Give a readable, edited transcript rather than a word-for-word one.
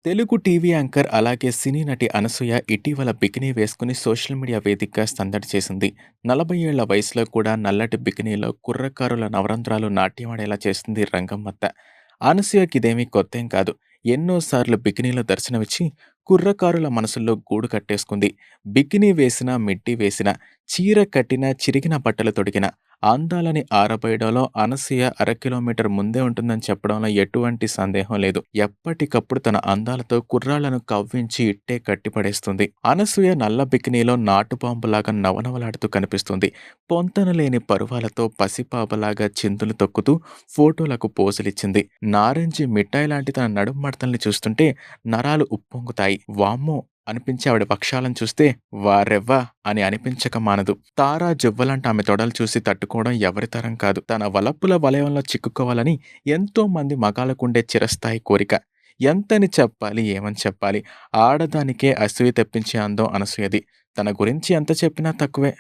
Telugu TV anchor అలాగే సినీ నటి అనసూయ ఇటీవల బికినీ వేసుకుని సోషల్ మీడియా వేదికగా సందడి చేసింది. 40 ఏళ్ల వయసులో కూడా నల్లటి బికినీలో కుర్రకారుల నవరంధ్రాలు నాట్యమాడేలా చేస్తుంది రంగమ్మత్త. అనసూయకిదేమీ కొత్తేం కాదు. ఎన్నోసార్లు బికినీలో దర్శనమిచ్చి కుర్రకారుల మనసుల్లో గూడు కట్టేసుకుంది. బికినీ వేసినా, మిడ్డీ వేసినా, చీర కట్టినా, చిరిగిన బట్టలు తొడిగినా అందాలని ఆరబోయడంలో అనసూయ అర కిలోమీటర్ ముందే ఉంటుందని చెప్పడంలో ఎటువంటి సందేహం లేదు. ఎప్పటికప్పుడు తన అందాలతో కుర్రాళ్లను కవ్వించి ఇట్టే కట్టిపడేస్తుంది. అనసూయ నల్ల బికినీలో నాటుపాంపులాగా నవనవలాడుతూ కనిపిస్తుంది. పొంతనలేని పరువాలతో పసిపాపలాగా చిందులు తొక్కుతూ ఫోటోలకు పోజులిచ్చింది. నారింజి మిఠాయి లాంటి తన నడుం మడతల్ని చూస్తుంటే నరాలు ఉప్పొంగుతాయి. వామ్మో అనిపించే ఆవిడ వక్షాలను చూస్తే వారెవ్వా అని అనిపించక మానదు. తారా జువ్వలాంటి ఆమె తొడలు చూసి తట్టుకోవడం ఎవరి తరం కాదు. తన వలపుల వలయంలో చిక్కుకోవాలని ఎంతో మంది మగాళ్ళకుండే చిరస్థాయి కోరిక. ఎంతని చెప్పాలి, ఏమని చెప్పాలి? ఆడదానికే అసూయ తెప్పించే అందం అనసూయది. తన గురించి ఎంత చెప్పినా తక్కువే.